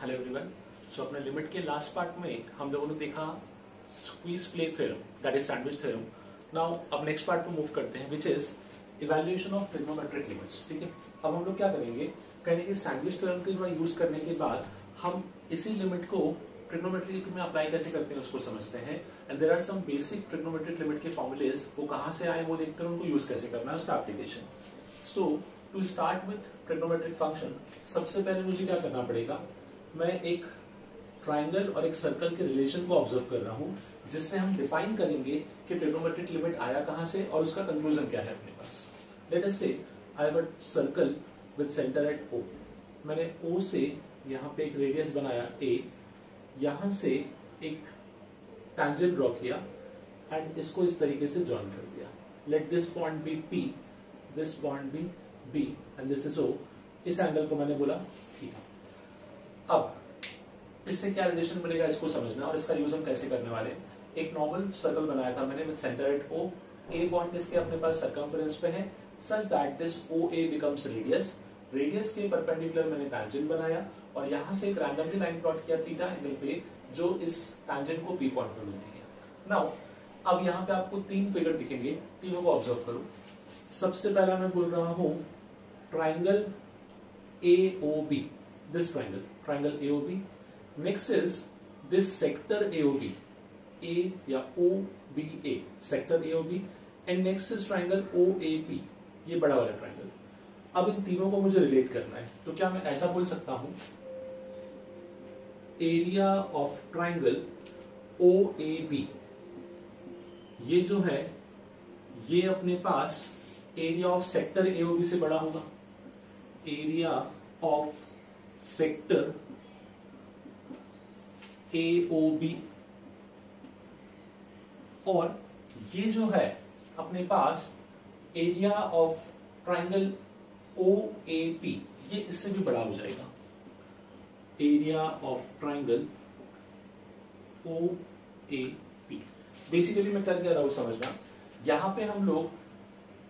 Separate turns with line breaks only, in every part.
Hello everyone. सो अपने limit के last part में हम लोगों ने देखा squeeze plate theorem, that is sandwich theorem. Now अब नेक्स्ट पार्ट पे मूव करते हैं, which is evaluation of trigonometric limits. ठीक है, अब हम लोग क्या करेंगे, कहेंगे कि सैंडविच थ्योरम का यूज करने के बाद हम इसी लिमिट को ट्रिग्नोमेट्री में अप्लाई कैसे करते हैं उसको समझते हैं। And there are some basic trigonometric limit के फॉर्मुलेज, वो कहां से आए वो देखते हैं, उनको यूज कैसे करना है, उसका application. So to start with trigonometric function, सबसे पहले मुझे क्या करना पड़ेगा, मैं एक ट्राइंगल और एक सर्कल के रिलेशन को ऑब्जर्व कर रहा हूं, जिससे हम डिफाइन करेंगे कि ट्रिग्नोमेट्रिक लिमिट आया कहां से और उसका कंक्लूजन क्या है अपने पास। लेट अस से I have a circle with centre at O। मैंने O से यहां पे एक रेडियस बनाया A, यहां से एक टैंजेंट ड्रॉ किया एंड इसको इस तरीके से जॉइन कर दिया। Let this point be P, this point be B and this is O। इस एंगल को मैंने बोला थीटा। अब इससे क्या रिलेशन मिलेगा इसको समझना, और इसका यूज हम कैसे करने वाले। एक नॉर्मल सर्कल बनाया था मैंने with centre at O। A point इसके अपने पास सर्कमफरेंस पे है, such that this OA becomes radius. Radius के परपेंडिकुलर मैंने टैंजेंट बनाया और यहां से एक रैंडमली लाइन प्लॉट किया थीटा एंगल पे, जो इस टैंजेंट को P पॉइंट पे मिलती है। नाउ अब यहाँ पे आपको तीन फिगर दिखेंगे, तीनों को ऑब्जर्व करो। सबसे पहला मैं बोल रहा हूं triangle AOB, this triangle AOB. Next is this sector AOB, A या OBA, sector AOB, and next is triangle OAP, ये बड़ा वाला ट्राइंगल। अब इन तीनों को मुझे रिलेट करना है, तो क्या मैं ऐसा बोल सकता हूं, एरिया ऑफ ट्राइंगल OAB, ये जो है ये अपने पास एरिया ऑफ सेक्टर AOB से बड़ा होगा। एरिया ऑफ सेक्टर AOB, और ये जो है अपने पास एरिया ऑफ ट्राइंगल OAP, ये इससे भी बड़ा हो जाएगा। Area of triangle OAP। Basically मैं कर क्या रहा हूं समझना, यहां पे हम लोग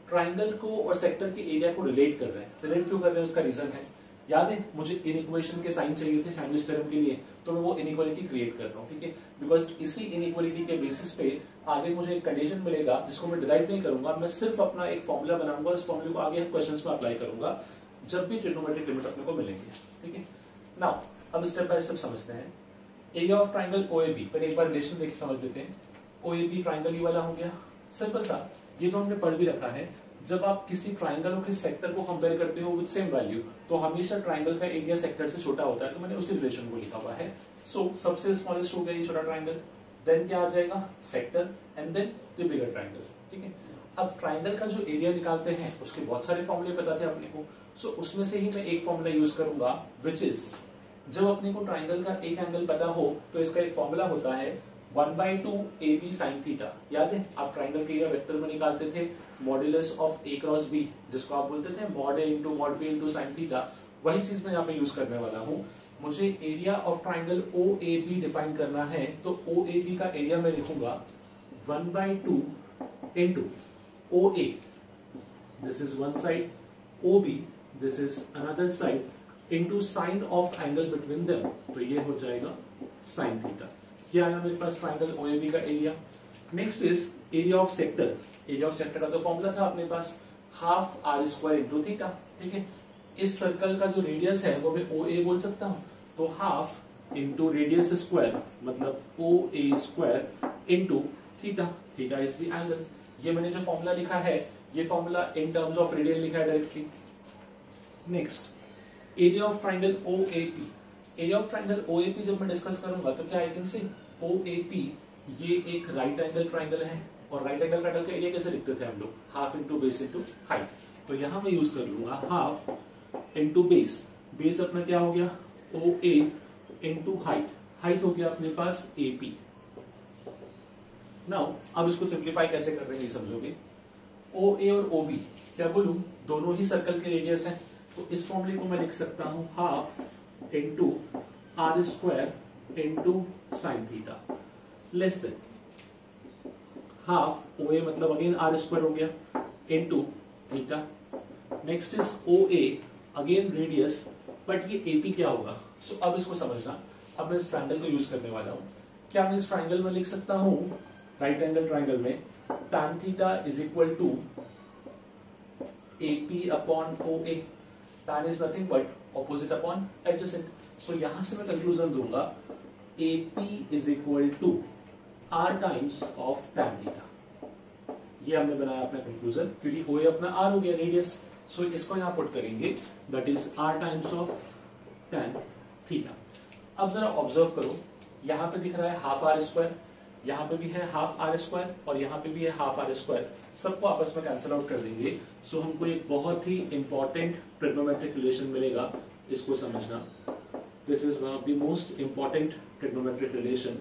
ट्राइंगल को और सेक्टर के एरिया को रिलेट कर रहे हैं। रिलेट क्यों कर रहे हैं उसका रीजन है, याद है मुझे इनइक्वेशन के साइन चाहिए थे सैंडविच थ्योरम के लिए, तो मैं वो इनइक्वालिटी क्रिएट कर रहा हूं। ठीक है, बिकॉज इसी इनइक्वालिटी के बेसिस पे आगे मुझे एक कंडीशन मिलेगा जिसको मैं डिराइव नहीं करूंगा, मैं सिर्फ अपना एक फॉर्मूला बनाऊंगा, उस फॉर्मूले को आगे क्वेश्चंस में अप्लाई करूंगा जब भी ट्रिग्नोमेट्रिक लिमिट अपने को मिलेंगे। ठीक है, नाउ अब स्टेप बाय स्टेप समझते हैं। एरिया ऑफ ट्राइंगल OAB, पर एक बार रिलेशन देख समझ लेते हैं। OAB ट्राइंगल ये वाला हो गया, सिंपल सा, ये तो हमने पढ़ भी रखा है। जब आप किसी ट्राइंगल और किसी सेक्टर को कंपेयर करते हो विद सेम वैल्यू, तो हमेशा ट्राइंगल का एरिया सेक्टर से छोटा होता है, तो मैंने उसी रिलेशन को लिखा हुआ है। सो सबसे स्मॉलेस्ट हो गया ये छोटा ट्राइंगल, देन क्या आ जाएगा sector, and then the bigger triangle. ठीक है, अब ट्राइंगल का जो एरिया निकालते हैं उसके बहुत सारे फॉर्मूले पता थे अपने को, सो उसमें से ही मैं एक फॉर्मूला यूज करूंगा, विच इज, जब अपने को ट्राइंगल का एक एंगल पता हो तो इसका एक फॉर्मूला होता है 1/2 AB sin थीटा। याद है आप ट्राइंगल के एरिया वेक्टर में निकालते थे modulus of A cross B, जिसको आप बोलते थे mod A into mod B into sine theta. वही चीज मैं यहाँ पे यूज करने वाला हूँ। मुझे area of triangle OAB define करना है, तो OAB का एरिया मैं लिखूंगा 1/2 into OA, this is one side, OB this is another side, into sine of angle between them, तो ये हो जाएगा साइन थीटा। क्या आया मेरे पास ट्राइंगल OAB का area. Next is area of sector. Area of sector का तो फॉर्मूला था अपने पास हाफ R² इंटू थीटा। ठीक है, इस सर्कल का जो रेडियस है वो मैं OA बोल सकता हूं, तो हाफ इंटू रेडियस स्क्वायर मतलब OA² into theta. Theta is the angle. ये मैंने जो फॉर्मूला लिखा है, ये formula in terms of radian लिखा है directly. Next area of triangle OAP। Area of triangle OAP जब मैं डिस्कस करूंगा तो क्या आई कैन से OAP ये एक राइट एंगल ट्राइंगल है, और राइट एंगल ट्राइंगल का एरिया कैसे लिखते थे हम लोग, half into base into height. तो यहां मैं यूज कर लूंगा हाफ इंटू बेस। बेस अपना क्या हो गया OA इंटू हाइट, हाइट हो गया अपने पास AP। नाउ अब इसको सिंप्लीफाई कैसे कर रहे हैं समझोगे। OA और OB क्या बोलूं, दोनों ही सर्कल के रेडियस है, तो इस फॉर्मूले को मैं लिख सकता हूं half into R² into sine theta less than half OA मतलब अगेन R² हो गया into theta. Next is OA, again radius, but ये AP क्या होगा, सो अब इसको समझना, अब मैं इस ट्रायंगल को यूज करने वाला हूं। क्या मैं इस ट्रायंगल में लिख सकता हूं, राइट एंगल ट्रायंगल में tan theta is equal to AP upon OA। tan is nothing but opposite upon adjacent. So यहां से मैं कंक्लूजन दूंगा AP is equal to R times of tan theta. ये हमने बनाया अपना कंक्लूजन, क्योंकि OA अपना R हो गया रेडियस। सो इसको यहां पुट करेंगे, that is R times of tan theta. अब जरा ऑब्जर्व करो, यहां पे दिख रहा है हाफ आर स्क्वायर, यहां पे भी है हाफ आर स्क्वायर और यहां पे भी है हाफ आर स्क्वायर। सबको आपस में कैंसिल आउट कर देंगे। सो हमको एक बहुत ही इंपॉर्टेंट ट्रिग्नोमेट्रिक रिलेशन मिलेगा, इसको समझना। This is one of the most important trigonometric relation.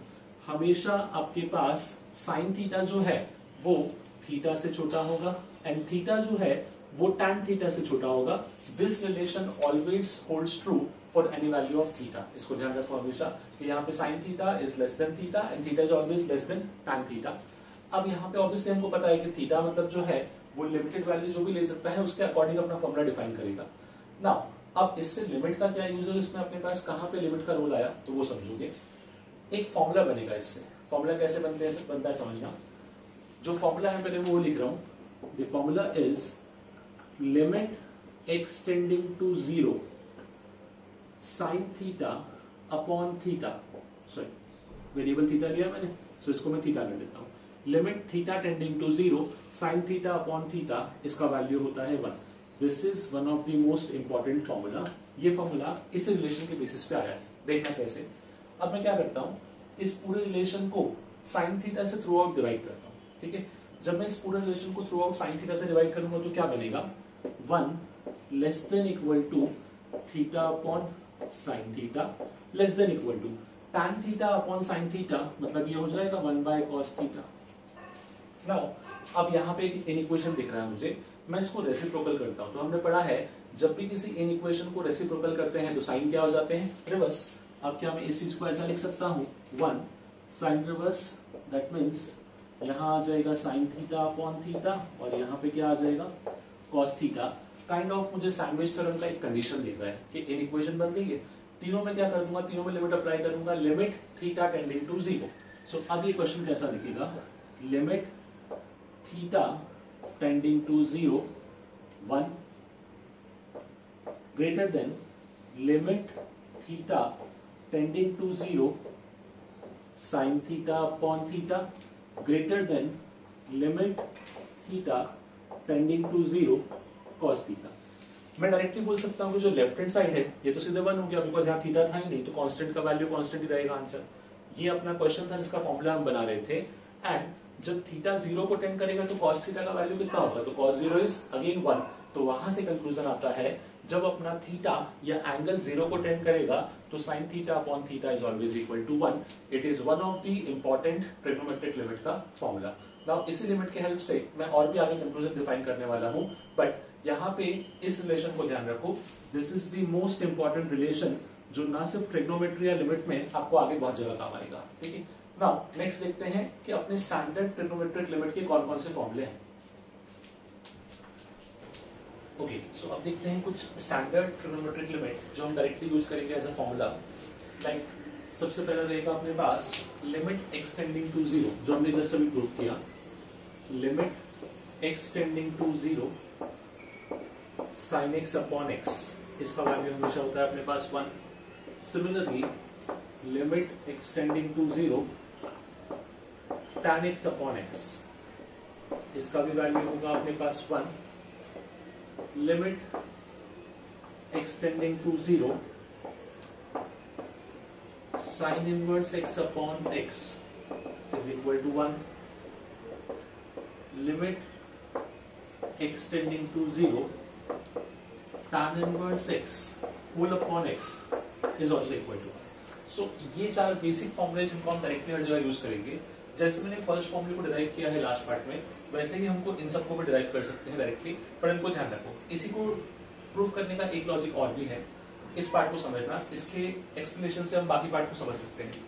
हमेशा आपके पास साइन थीटा जो है वो थीटा से छोटा होगा एंड थीटा जो है वो tan थीटा से छोटा होगा। This relation always holds true for any value of theta. इसको ध्यान रखो हमेशा कि यहाँ पे sine theta is less than theta and theta is always less than tan theta. अब यहाँ पे ऑब्वियसली हमको पता है कि थीटा मतलब जो है वो लिमिटेड वैल्यू जो भी ले सकता है उसके अकॉर्डिंग अपना फॉर्मूला डिफाइन करेगा। नाउ अब इससे लिमिट का क्या यूज है, इसमें अपने पास कहाँ पे लिमिट का रोल आया तो वो समझोगे। एक फॉर्मूला बनेगा इससे, फॉर्मूला कैसे बनता है समझना। जो फॉर्मूला है पहले वो लिख रहा हूं, the formula is limit x tending to 0 sine theta upon theta, sorry variable theta लिया मैंने, सो इसको मैं थीटा कर देता हूं। Limit theta tending to 0 sine theta upon theta, इसका वैल्यू होता है 1। This is one of the most important formula. ये फॉर्मूला इस रिलेशन के बेसिस पे आया है, देखना कैसे। अब मैं क्या करता हूं, इस पूरे रिलेशन को साइन थीटा से थ्रू आउट डिवाइड करता हूं, ठीक है। जब मैं इस पूरे रिलेशन को थ्रू आउट साइन थीटा से डिवाइड करूंगा तो क्या बनेगा, 1 less than equal to theta upon sine theta less than equal to tan theta upon sine theta, मतलब ये हो जाएगा 1 बाय cos थीटा। नाउ अब यहाँ पे एक इनइक्वेशन दिख रहा है मुझे, मैं इसको रेसिप्रोकल करता हूं। तो हमने पढ़ा है जब भी किसी इनइक्वेशन को रेसिप्रोकल करते हैं तो साइन क्या हो जाते हैं, रिवर्स। अब क्या मैं इस चीज को ऐसा लिख सकता हूं, 1 साइन रिवर्स, दैट मीन्स यहाँ आ जाएगा साइन थीटा अपॉन थीटा और यहाँ पे क्या आ जाएगा cos थीटा। काइंड ऑफ मुझे सैंडविच थ्योरम का एक कंडीशन दिख रहा है कि इन इक्वेशन बन गई है। तीनों में क्या कर दूंगा, तीनों में लिमिट अप्लाई करूंगा, limit theta tending to 0। So अब ये क्वेश्चन कैसा दिखेगा, limit theta tending to 0 1 greater than limit theta tending to 0 sine theta upon theta greater than limit theta tending to 0 cos theta. मैं डायरेक्टली बोल सकता हूं कि जो लेफ्ट हैंड साइड है ये तो सीधे 1 हो गया, बिकॉज यहाँ थीटा था ही नहीं, तो कांस्टेंट का वैल्यू कांस्टेंट ही रहेगा आंसर। ये अपना क्वेश्चन था जिसका फॉर्मूला हम बना रहे थे। एंड जब थीटा 0 को टेंड करेगा तो cos थीटा का वैल्यू कितना होगा, तो cos 0 इज अगेन 1। तो वहां से कंक्लूजन आता है जब अपना थीटा या एंगल 0 को टेंड करेगा तो sine theta upon theta is always equal to 1। It is one of the important trigonometric limit का फॉर्मूला। नाउ इसी लिमिट के हेल्प से मैं और भी आगे कंक्लूजन डिफाइन करने वाला हूं, बट यहाँ पे इस रिलेशन को ध्यान रखो। This is the most important relation जो ना सिर्फ ट्रिग्नोमेट्री या लिमिट में आपको आगे बहुत जगह काम आएगा, ठीक है। नाउ नेक्स्ट देखते हैं कि अपने स्टैंडर्ड ट्रिग्नोमेट्रिक लिमिट के कौन कौन से फॉर्मूले हैं। ओके, सो अब देखते हैं कुछ स्टैंडर्ड ट्रिग्नोमेट्रिक लिमिट जो हम डायरेक्टली यूज करेंगे एज अ फॉर्मूला। लाइक सबसे पहला रहेगा अपने पास लिमिट एक्स टेंडिंग टू 0, जो हमने जस्ट अभी प्रूफ किया। Limit x tending to 0 sine x upon x, इसका वैल्यू हमेशा होता है अपने पास 1। Similarly limit x tending to 0 tan x upon x, इसका भी वैल्यू होगा अपने पास 1। Limit x tending to 0 sine inverse x upon x is equal to 1। Limit x tending to 0 tan inverse x whole upon x is also equal to 1। So ये चार basic फॉर्मूले जिनको हम डायरेक्टली हर जगह यूज करेंगे। जैसे मैंने फर्स्ट फॉर्मूले को डिराइव किया है लास्ट पार्ट में, वैसे ही हमको इन सबको भी डिराइव कर सकते हैं डायरेक्टली, पर इनको ध्यान रखो। इसी को प्रूफ करने का एक लॉजिक और भी है, इस पार्ट को समझना, इसके एक्सप्लेनेशन से हम बाकी पार्ट को समझ सकते हैं।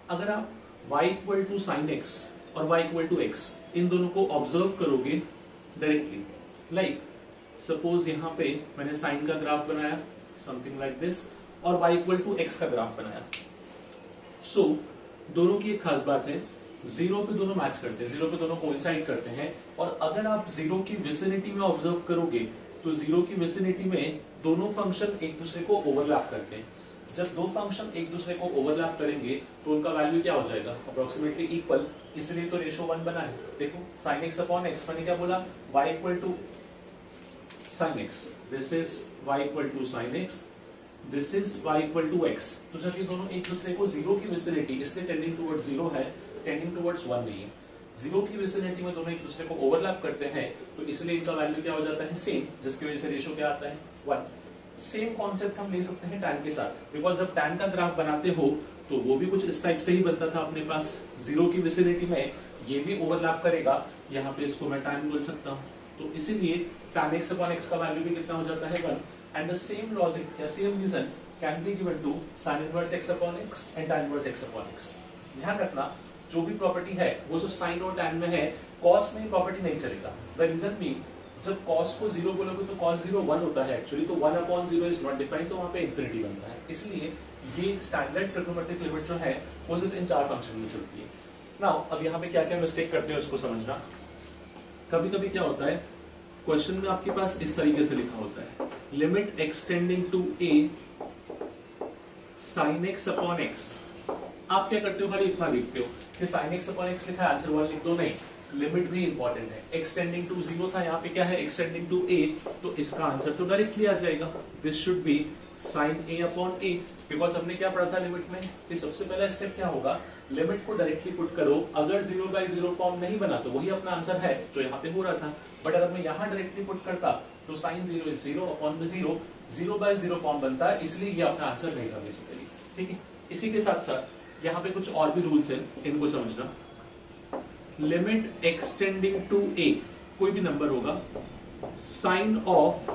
अगर आप y equal to sine x और y इक्वल टू एक्स इन दोनों को ऑब्जर्व करोगे डायरेक्टली, लाइक सपोज यहाँ पे मैंने साइन का ग्राफ बनाया समथिंग लाइक दिस, और y इक्वल टू एक्स का ग्राफ बनाया। सो दोनों की एक खास बात है, जीरो पे दोनों मैच करते हैं, जीरो पे दोनों कोइंसाइड करते हैं। और अगर आप जीरो की विसिनिटी में ऑब्जर्व करोगे तो जीरो की विसिनिटी में दोनों फंक्शन एक दूसरे को ओवरलैप करते हैं। जब दो फंक्शन एक दूसरे को ओवरलैप करेंगे तो उनका वैल्यू क्या हो जाएगा, अप्रोक्सीमेटली इक्वल। इसलिए तो रेशो 1 बना है। देखो sin x अपॉन एक्स, मैंने क्या बोला, y equal to sin x, this is y equal to sin x, this is y equal to x। तो जब ये दोनों एक दूसरे को जीरो की विसिनिटी, इसलिए टेंडिंग टुवर्ड्स जीरो है, टेंडिंग टुवर्ड्स 1 नहीं है, जीरो की विसिनिटी में दोनों एक दूसरे को ओवरलैप करते हैं, तो इसलिए इनका वैल्यू क्या हो जाता है, सेम, जिसकी वजह से रेशो क्या आता है, 1। सेम कॉन्सेप्ट हम ले सकते हैं tan के साथ, बिकॉज जब tan का ग्राफ बनाते हो तो वो भी कुछ इस टाइप से ही बनता था अपने पास। जीरो की विसिनिटी में ये भी ओवरलैप करेगा, यहाँ पे इसको मैं tan बोल सकता हूँ। तो इसीलिए tan x अपॉन x का वैल्यू भी कितना हो जाता है, 1। एंड द सेम लॉजिक या same reason can be given to sin inverse x upon x and tan inverse x upon x। ध्यान रखना, जो भी प्रॉपर्टी है वो सिर्फ साइन और tan में है, कॉस में प्रॉपर्टी नहीं चलेगा। द रीजन बी, जब cos को 0 बोलोगे तो cos 0 1 होता है एक्चुअली, तो 1 अपॉन 0 इज नॉट डिफाइंड, तो वहां पे इंफिनिटी बनता है। इसलिए ये स्टैंडर्ड ट्रिग्नोमेट्रिक लिमिट जो है वो सिर्फ इन 4 फंक्शन में चलती है। नाउ अब यहाँ पे क्या क्या मिस्टेक करते हैं उसको समझना। कभी कभी क्या होता है, क्वेश्चन में आपके पास इस तरीके से लिखा होता है, limit extending to a sin x upon x। आप क्या करते हो, खाली इतना लिखते हो कि sin x अपॉन x लिखा है, आंसर 1 लिख दो, नहीं, लिमिट भी इंपॉर्टेंट है। एक्सटेंडिंग टू 0 था, यहाँ पे क्या है, एक्सटेंडिंग टू a, तो इसका आंसर तो डायरेक्टली आ जाएगा, this should B sin a upon a। Because हमने क्या पढ़ा था लिमिट में, कि सबसे पहला स्टेप क्या होगा, लिमिट को डायरेक्टली पुट करो। अगर 0/0 फॉर्म नहीं बना तो वही अपना आंसर है जो यहाँ पे हो रहा था, बट अगर मैं यहाँ डायरेक्टली पुट करता तो sin 0 इज 0 अपॉन में 0, 0/0 फॉर्म बनता है, इसलिए ये अपना आंसर नहीं था बेसिकली। ठीक है, इसी के साथ साथ यहाँ पे कुछ और भी रूल्स हैं, इनको समझना। लिमिट एक्सटेंडिंग टू a, कोई भी नंबर होगा, sine of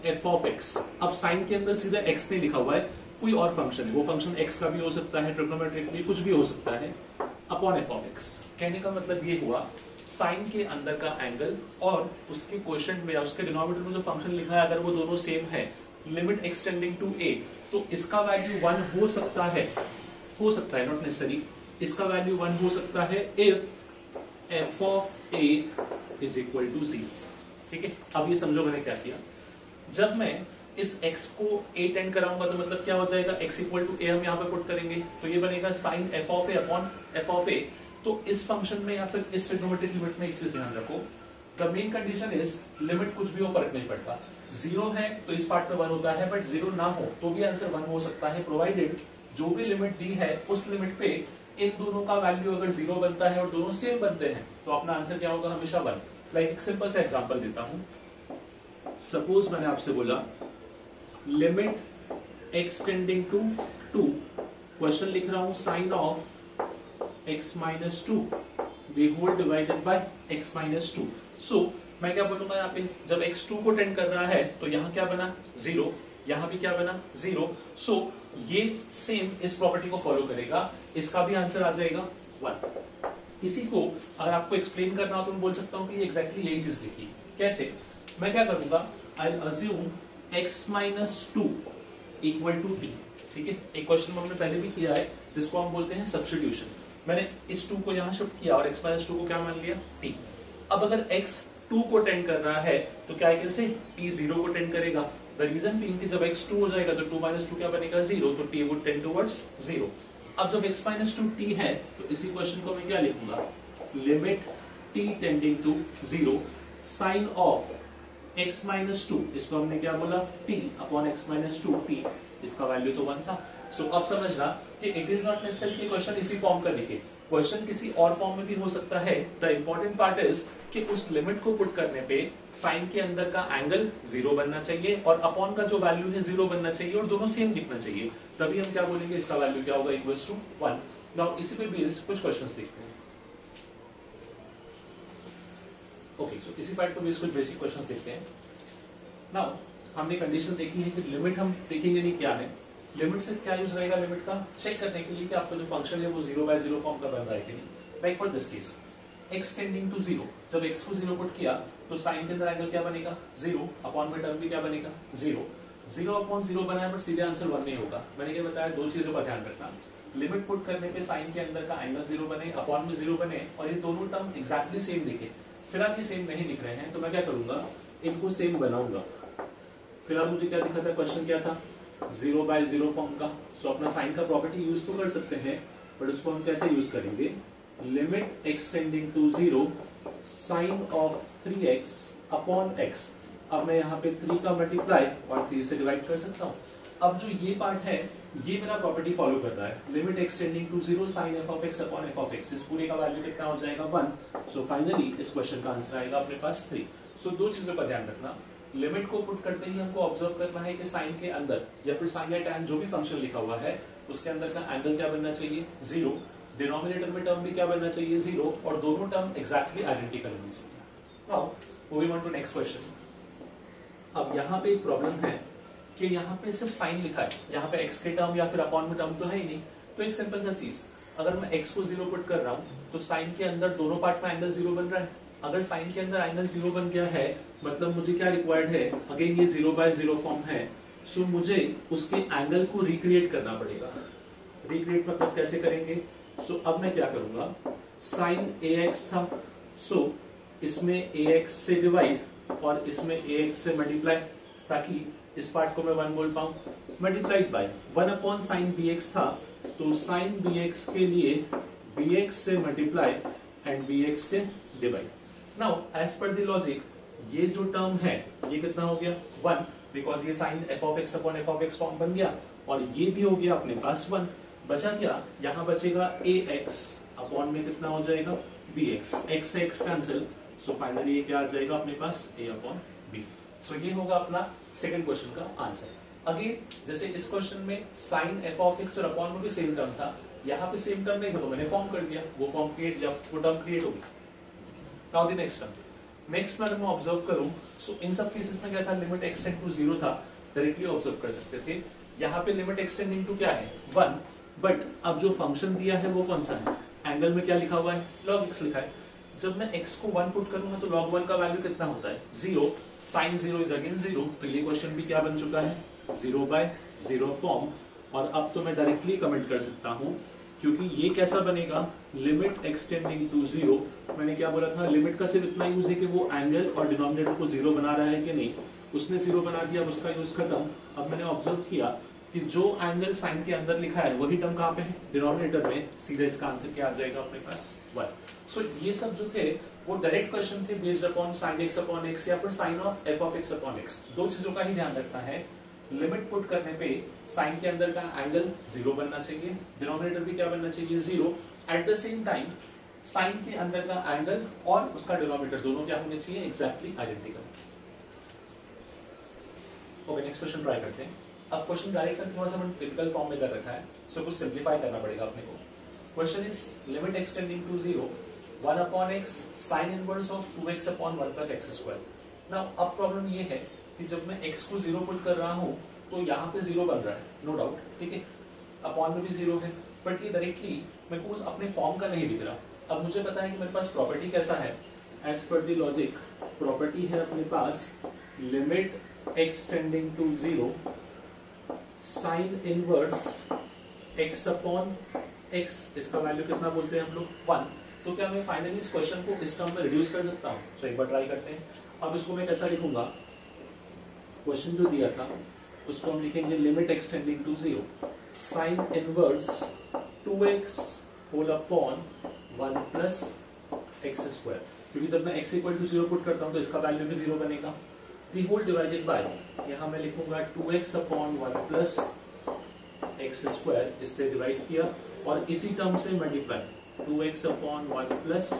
f of x। अब साइन के अंदर सीधा x नहीं लिखा हुआ है, कोई और फंक्शन है, वो फंक्शन x का भी हो सकता है, ट्रिग्नोमेट्रिकली कुछ भी हो सकता है, अपॉन f ऑफ x। कहने का मतलब ये हुआ, साइन के अंदर का एंगल और उसके क्वोशिएंट में या उसके डिनोमिनेटर में जो फंक्शन लिखा है, अगर वो दोनों सेम है, लिमिट एक्सटेंडिंग टू a, तो इसका वैल्यू 1 हो सकता है, नॉट नेसेसरी, इसका वैल्यू 1 हो सकता है if f of a is equal to 0। ठीक है, अब ये समझो मैंने क्या किया, जब मैं इस x को a टेंड कराऊंगा तो मतलब क्या हो जाएगा, x इक्वल टू a हम यहाँ पे पुट करेंगे तो ये बनेगा sin f of a upon f of a। तो इस फंक्शन में या फिर इस ट्रिग्नोमेट्रिक लिमिट में एक चीज ध्यान रखो, the main condition is limit कुछ भी हो फर्क नहीं पड़ता, 0 है तो इस पार्ट में 1 होता है, बट 0 ना हो तो भी आंसर 1 हो सकता है, प्रोवाइडेड जो भी लिमिट दी है उस लिमिट पे इन दोनों का वैल्यू अगर 0 बनता है और दोनों सेम बनते हैं तो अपना आंसर क्या होगा, हमेशा 1। लाइक एक सिंपल सा एग्जांपल देता हूं, सपोज मैंने आपसे बोला लिमिट एक्सटेंडिंग टू 2, क्वेश्चन लिख रहा हूं sine of x minus 2 the whole divided by x minus 2। So मैं क्या बोलूंगा, यहाँ पे जब x 2 को टेंड कर रहा है तो यहाँ क्या बना 0, यहाँ भी क्या बना 0। सो ये सेम इस प्रॉपर्टी को फॉलो करेगा, इसका भी आंसर आ जाएगा 1। इसी को अगर आपको एक्सप्लेन करना हो तो मैं बोल सकता हूँ कि एग्जैक्टली यही चीज लिखी। कैसे, मैं क्या करूंगा, I assume x minus 2 equal to t। ठीक है, एक क्वेश्चन में हमने पहले भी किया है जिसको हम बोलते हैं सब्स्टिट्यूशन। मैंने इस 2 को यहाँ शिफ्ट किया और x माइनस 2 को क्या मान लिया, t। अब अगर x 2 को टेंड कर रहा है तो क्या है, से t 0 को टेंड करेगा। द रीजन बीइंग कि जब x 2 हो जाएगा तो 2 माइनस 2 क्या बनेगा 0, तो t वुड टेंड टुवर्ड्स 0। अब जब x माइनस 2 t है तो इसी क्वेश्चन को मैं क्या लिखूंगा, limit t tending to 0 sine of x minus 2, इसको हमने क्या बोला t upon x minus 2 t, इसका वैल्यू तो 1 था। सो अब समझना कि इट इज नॉट नेसेसरी कि क्वेश्चन इसी फॉर्म का लिखे, क्वेश्चन किसी और फॉर्म में भी हो सकता है। द इंपॉर्टेंट पार्ट इज कि उस लिमिट को पुट करने पे साइन के अंदर का एंगल 0 बनना चाहिए और अपॉन का जो वैल्यू है 0 बनना चाहिए और दोनों सेम दिखना चाहिए, तभी हम क्या बोलेंगे, इसका वैल्यू क्या होगा, इक्वल्स टू 1। नाउ इसी पे बेस्ड कुछ क्वेश्चंस देखते हैं। ओके, सो इसी पार्ट पे बेस्ड कुछ बेसिक क्वेश्चंस देखते हैं। नाउ हमने कंडीशन देखी है कि लिमिट हम देखेंगे नहीं क्या है, लिमिट से क्या यूज रहेगा, लिमिट का चेक करने के लिए कि आपका जो फंक्शन है वो 0/0 फॉर्म का बन रहा है कि नहीं। Like for this case x tending to 0, जब x को 0 पुट किया तो साइन के अंदर एंगल क्या बनेगा 0, अपॉन में टर्म भी क्या बनेगा 0। 0 अपॉन 0 बना है बट सीधे आंसर 1 नहीं होगा। मैंने क्या बताया, दो चीजों का ध्यान रखना, लिमिट पुट करने पे साइन के अंदर का एंगल 0 बने, अपॉन में 0 बने, और ये दोनों टर्म एग्जैक्टली सेम दिखे। फिलहाल ये सेम नहीं दिख रहे हैं तो मैं क्या करूंगा, इनको सेम बनाऊंगा। फिलहाल मुझे क्या दिखा था, क्वेश्चन क्या था, 0/0 फॉर्म का। सो अपना साइन का प्रॉपर्टी यूज तो कर सकते हैं बट उसको हम कैसे यूज करेंगे, limit extending to 0 sine of 3x upon x। अब मैं यहाँ पे 3 का मल्टीप्लाई और 3 से डिवाइड कर सकता हूँ। अब जो ये पार्ट है ये मेरा प्रॉपर्टी फॉलो कर रहा है, limit extending to 0 sine f of x upon f of x। इस पूरे का वैल्यू कितना हो जाएगा 1। सो फाइनली इस क्वेश्चन का आंसर आएगा अपने पास 3। सो दो चीजों का ध्यान रखना, लिमिट को पुट करते ही हमको ऑब्जर्व करना है कि साइन के अंदर या फिर साइन या टैन जो भी फंक्शन लिखा हुआ है उसके अंदर का एंगल क्या बनना चाहिए, 0। डिनोमिनेटर में टर्म भी क्या बनना चाहिए, 0, और दोनों टर्म एग्जैक्टली आइडेंटिकल होनी चाहिए। Now moving on to next question. अब यहाँ पे एक प्रॉब्लम है कि यहाँ पे सिर्फ साइन लिखा है, यहाँ पे x के टर्म या फिर अपॉन में टर्म तो है ही नहीं। तो एक सिंपल सा चीज, अगर मैं x को 0 पुट कर रहा हूँ तो साइन के अंदर दोनों पार्ट में एंगल 0 बन रहा है। अगर साइन के अंदर एंगल 0 बन गया है मतलब मुझे क्या रिक्वायर्ड है, अगेन ये 0/0 फॉर्म है, सो मुझे उसके एंगल को रिक्रिएट करना पड़ेगा। रिक्रिएट मतलब कैसे करेंगे, सो अब मैं क्या करूंगा, साइन ax था, सो इसमें ax से डिवाइड और इसमें ax से मल्टीप्लाई, ताकि इस पार्ट को मैं 1 बोल पाऊं, multiplied by 1 upon sine bx था, तो साइन bx के लिए bx से मल्टीप्लाई एंड bx से divide. Now as per the logic ये जो टर्म है ये कितना हो गया 1, बिकॉज ये sine f of x upon f of x form बन गया, और ये भी हो गया अपने पास 1। बचा क्या, यहाँ बचेगा ax अपॉन में कितना हो जाएगा bx, x से x कैंसिल, सो फाइनली ये क्या आ जाएगा अपने पास a अपॉन b। सो ये होगा अपना सेकंड क्वेश्चन का आंसर। अगेन जैसे इस क्वेश्चन में साइन f ऑफ x और अपॉन में भी सेम टर्म था, यहाँ पे सेम टर्म नहीं था तो मैंने फॉर्म कर दिया, वो फॉर्म क्रिएट, जब वो टर्म क्रिएट होगी। Now the next term, next में अगर मैं ऑब्जर्व करूं सो इन सब केसेस में क्या था, लिमिट एक्सटेंड टू 0 था, डायरेक्टली ऑब्जर्व कर सकते थे। यहाँ पे लिमिट एक्सटेंडिंग टू क्या है 1, बट अब जो फंक्शन दिया है वो कौन सा है, एंगल में क्या लिखा हुआ है, log x लिखा है। जब मैं x को 1 पुट करूंगा तो log 1 का वैल्यू कितना होता है 0, साइन 0 इज अगेन 0, तो ये क्वेश्चन भी क्या बन चुका है 0/0 फॉर्म। और अब तो मैं डायरेक्टली कमेंट कर सकता हूँ, क्योंकि ये कैसा बनेगा, लिमिट एक्सटेंडिंग टू 0। मैंने क्या बोला था, लिमिट का सिर्फ इतना यूज है कि वो एंगल और डिनोमिनेटर को 0 बना रहा है कि नहीं, उसने 0 बना दिया, अब उसका यूज खत्म। अब मैंने ऑब्जर्व किया कि जो एंगल साइन के अंदर लिखा है वही टर्म कहाँ पे है, डिनोमिनेटर में, सीधे इसका आंसर क्या आ जाएगा अपने पास 1। सो ये सब जो थे वो डायरेक्ट क्वेश्चन थे based upon sine x upon x या फिर sine of f of x upon x। दो चीजों का ही ध्यान रखना है, लिमिट पुट करने पे साइन के अंदर का एंगल 0 बनना चाहिए, डिनोमिनेटर भी क्या बनना चाहिए 0। At the same time sine के अंदर का एंगल और उसका डिनोमिनेटर दोनों क्या होने चाहिए, exactly identical. Okay, next question try करते हैं। अब क्वेश्चन डायरेक्ट करके थोड़ा सा मैंने टिपिकल फॉर्म में कर रखा है, सो कुछ सिंप्लीफाई करना पड़ेगा अपने को। Question is limit extending to 0 1 upon x sine inverse of 2x upon 1 plus x square. Now अब प्रॉब्लम ये है कि जब मैं x को 0 पुट कर रहा हूं तो यहाँ पे 0 बन रहा है, नो डाउट, ठीक है, अपॉन में भी 0 है, बट ये डायरेक्टली मेरे को अपने फॉर्म का नहीं दिख रहा। अब मुझे पता है कि मेरे पास प्रॉपर्टी कैसा है, as per the logic property है अपने पास limit extending to 0 sine inverse x upon x, इसका वैल्यू कितना बोलते हैं हम लोग 1। तो क्या मैं फाइनली इस क्वेश्चन को इस टर्म में रिड्यूस कर सकता हूँ, सो एक बार ट्राई करते हैं। अब इसको मैं कैसा लिखूंगा, क्वेश्चन जो दिया था उसको हम लिखेंगे limit extending to 0 sine inverse 2x whole upon 1 plus x square, क्योंकि जब मैं x इक्वल टू 0 पुट करता हूँ तो इसका वैल्यू भी 0 बनेगा। दी होल डिवाइडेड बाय, यहाँ मैं लिखूंगा 2x upon 1 plus x square, इससे डिवाइड किया और इसी टर्म से multiply 2x upon 1 plus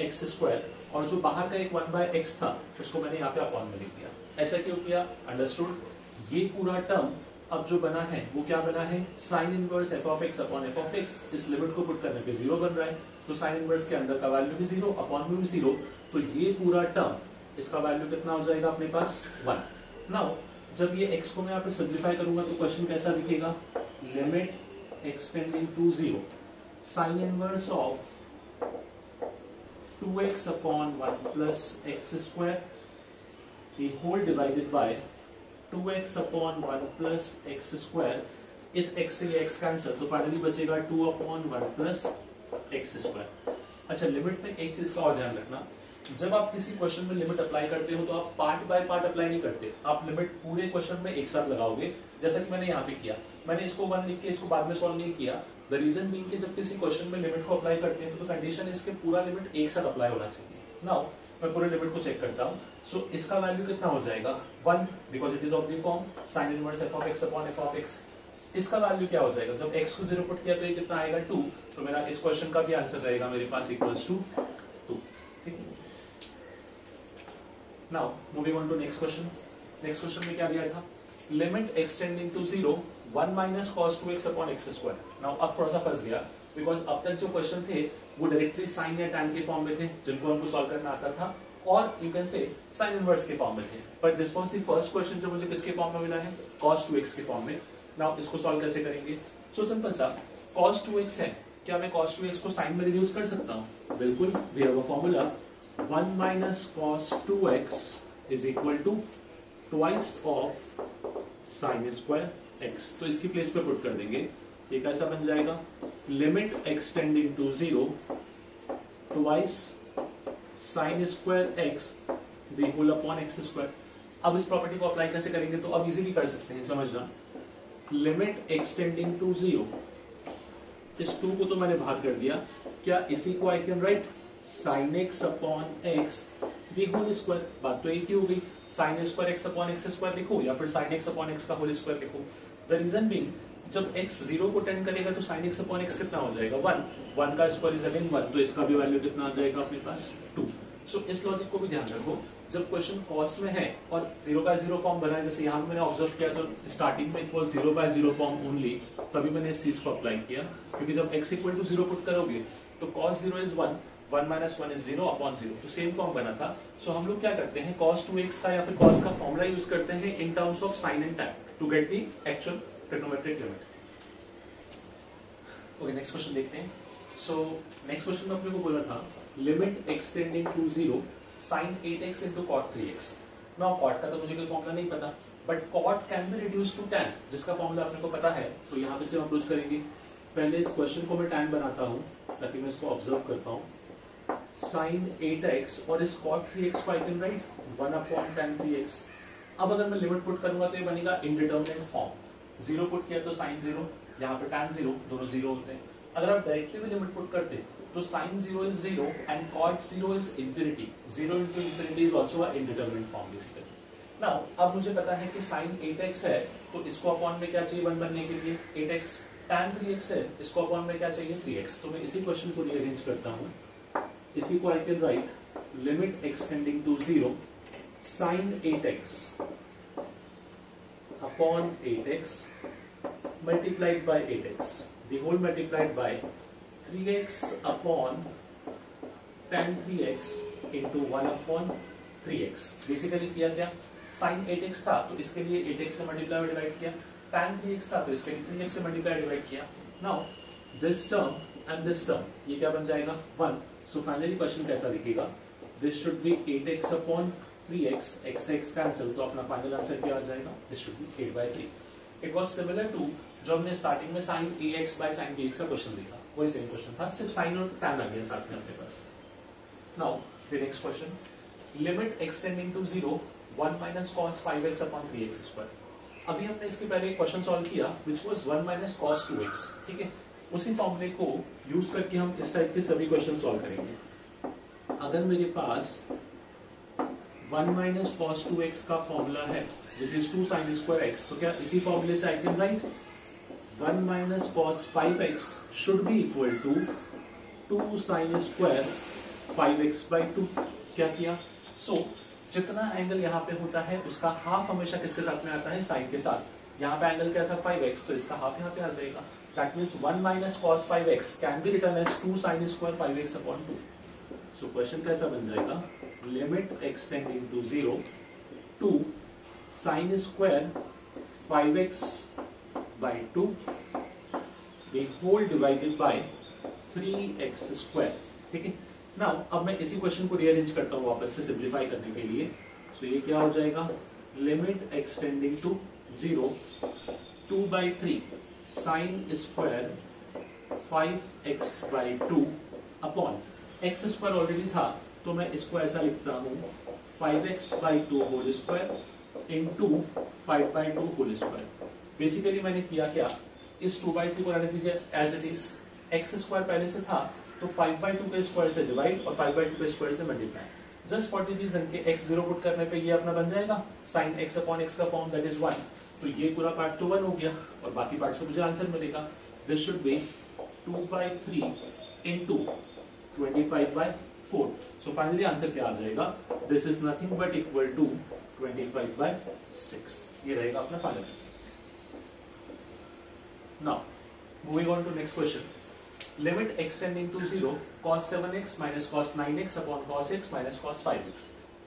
x square, और जो बाहर का एक 1/x था उसको मैंने यहाँ पे अपॉन में लिख दिया। ऐसा क्यों किया, अंडरस्टूड। ये पूरा टर्म अब जो बना है वो क्या बना है, sine inverse f of x upon f of x। इस लिमिट को पुट करने पे 0 बन रहा है, तो साइन इनवर्स के अंदर का वैल्यू भी 0, अपॉन में भी 0, तो ये पूरा टर्म इसका वैल्यू कितना हो जाएगा अपने पास 1। नाउ जब ये x को मैं यहाँ पे सिंप्लीफाई करूंगा तो क्वेश्चन कैसा दिखेगा, limit extending to 0 sine inverse of 2x upon 1 plus x square, the whole divided by 2x upon 1 plus x square, इस x से ये x कैंसिल, तो फाइनली बचेगा 2 अपॉन 1 प्लस एक्स स्क्वायर। अच्छा, लिमिट में एक चीज का और ध्यान रखना, जब आप किसी क्वेश्चन में लिमिट अप्लाई करते हो तो आप पार्ट बाय पार्ट अप्लाई नहीं करते, आप लिमिट पूरे क्वेश्चन में एक साथ लगाओगे, जैसा कि मैंने यहाँ पे किया। मैंने इसको 1 लिख के इसको बाद में सॉल्व नहीं किया। द रीजन बीइंग कि जब किसी क्वेश्चन में लिमिट को अप्लाई करते हैं तो कंडीशन इसके पूरा लिमिट एक साथ अप्लाई होना चाहिए। नाउ मैं पूरे लिमिट को चेक करता हूँ। सो इसका वैल्यू कितना हो जाएगा 1, because it is of the form sin inverse f of x upon f of x। इसका वैल्यू क्या हो जाएगा, जब x को 0 पुट किया तो ये कितना आएगा 2, तो मेरा इस क्वेश्चन का भी आंसर रहेगा मेरे पास इक्वल्स टू 2। ठीक है, now moving on to next question. Next question में क्या दिया था, limit extending to 0 1 minus cos 2x upon x square. Now अब थोड़ा सा फंस गया, बिकॉज अब तक जो क्वेश्चन थे वो डायरेक्टली साइन या टैन के फॉर्म में थे, जिनको हमको सॉल्व करना आता था, और you can say sine inverse के फॉर्म में थे। But this was the first question जो मुझे किसके फॉर्म में मिला है, cos 2x के फॉर्म में। नाउ इसको सॉल्व कैसे करेंगे, सो सिंपल सा, cos 2x है, क्या मैं cos 2x को साइन में रिड्यूस कर सकता हूँ, बिल्कुल, we have a formula 1 minus cos 2x is equal to twice of sine square x। तो इसकी प्लेस पे पुट कर देंगे, ये कैसा बन जाएगा, limit extending to 0 twice sine square x the whole upon x square. अब इस प्रॉपर्टी को अप्लाई कैसे करेंगे, तो अब इजीली कर सकते हैं, समझना, लिमिट एक्सटेंडिंग टू 0, इस 2 को तो मैंने भाग कर दिया, क्या इसी को I can write sine x upon x the whole square. बात तो एक ही हो गई, sine square x upon x square लिखो या फिर साइन x अपॉन x का होल स्क्वायर लिखो। द रीजन बीइंग, जब x 0 को टेंड करेगा तो sin x अपॉन x कितना हो जाएगा 1 का स्क्वायर इज अगेन 1, तो इसका भी वैल्यू कितना आ जाएगा अपने पास 2। सो इस लॉजिक को भी ध्यान रखो, जब क्वेश्चन कॉस में है और 0 बाय 0 फॉर्म बना है, जैसे यहाँ मैंने ऑब्जर्व किया तो स्टार्टिंग में it was 0 by 0 form only, तभी मैंने इस चीज को अप्लाई किया, क्योंकि जब x इक्वल टू 0 पुट करोगे तो cos 0 is 1, 1 minus 1 is 0 upon 0, तो सेम फॉर्म बना था। सो हम लोग क्या करते हैं, cos 2x का या फिर cos का फॉर्मूला यूज करते हैं in terms of sine and tan to get the actual trigonometric limit. Okay, next question देखते हैं। सो नेक्स्ट क्वेश्चन में अपने को बोला था limit extending to 0 sin 8x into cot 3x। Now cot का तो मुझे कोई फॉर्मूला नहीं पता, but cot can be reduce to tan, जिसका फॉर्मूला अपने को पता है, तो यहाँ पे से हम अप्रोच करेंगे। पहले इस क्वेश्चन को मैं tan बनाता हूँ ताकि मैं इसको ऑब्जर्व कर पाऊँ। sin 8x और इस cot 3x को I can right 1 upon tan 3x। अब अगर मैं लिमिट पुट करूंगा तो ये बनेगा इनडिटरमिनेट फॉर्म, 0 पुट किया तो sin 0, यहाँ पे tan 0, दोनों 0 होते हैं। अगर आप डायरेक्टली भी लिमिट पुट करते तो sin 0 is 0 and cot 0 is infinity. 0 into infinity is also a indeterminate form basically. Now अब मुझे पता है कि sin 8x है तो इसको अपॉन में क्या चाहिए 1 बनने के लिए 8x, tan 3x है इसको अपॉन में क्या चाहिए 3x। तो मैं इसी क्वेश्चन को रीअरेंज करता हूँ, इसी को I can write limit extending to 0 sin 8x अपॉन 8x multiplied by 8x, the whole multiplied by 3x upon tan 3x into 1 upon 3x। Basically किया क्या, sin 8x था तो इसके लिए 8x से मल्टीप्लाई डिवाइड किया, tan 3x था तो इसके लिए 3x से मल्टीप्लाई डिवाइड किया। Now this term and this term, ये क्या बन जाएगा 1। सो फाइनली क्वेश्चन कैसा दिखेगा, this should be 8x upon 3x, x से x कैंसिल, तो अपना फाइनल आंसर क्या आ जाएगा, this should be 8/3। It was similar to जो हमने स्टार्टिंग में sin ax by sin bx का क्वेश्चन देखा, वही सेम क्वेश्चन था, सिर्फ साइन और टैन आ गया साथ में अपने पास। Now the next question, limit extending to 0 1 minus cos 5x upon 3x square. अभी हमने इसके पहले एक क्वेश्चन सॉल्व किया which was 1 minus cos 2x, ठीक है, उसी फॉर्मूले को यूज करके हम इस टाइप के सभी क्वेश्चन सॉल्व करेंगे। अगर मेरे पास 1 माइनस cos 2x का फॉर्मूला है this is 2 sin square x, तो क्या इसी फॉर्मूले से आई can right 1 minus cos 5x should be equal to 2 sin square 5x by 2। क्या किया, सो जितना एंगल यहाँ पे होता है उसका हाफ हमेशा किसके साथ में आता है, साइन के साथ। यहाँ पे एंगल क्या था 5x, तो इसका हाफ यहाँ पे आ जाएगा, that means 1 minus cos 5x can be written as 2 sin square 5x upon 2। So question कैसा बन जाएगा, limit extending to 0 2 sin square 5x by 2 the whole divided by 3x square। ठीक है, नाउ अब मैं इसी क्वेश्चन को रीअरेंज करता हूँ वापस से सिंपलीफाई करने के लिए। सो ये क्या हो जाएगा limit extending to 0 2/3 sine square 5x/2 upon x square already था तो मैं इसको ऐसा लिखता हूं 5x/2 whole square into 5/2 whole square. Basically मैंने किया क्या, इस 2/3 को रहने दीजिए as it is, x square पहले से था तो 5/2 के स्क्वायर से डिवाइड और 5/2 के स्क्वायर से multiply. Just for the reason के x 0 पुट करने पे ये अपना बन जाएगा sin x अपॉन x का फॉर्म दैट इज 1, तो ये पूरा पार्ट तो 1 हो गया और बाकी पार्ट से मुझे आंसर मिलेगा। This should be 2/3 into 25/4। So finally answer क्या आ जाएगा, this is nothing but equal to 25/6। ये रहेगा अपना final answer. Now moving on to next question, limit extending to 0 cos 7x minus cos 9x upon cos x minus cos 5x।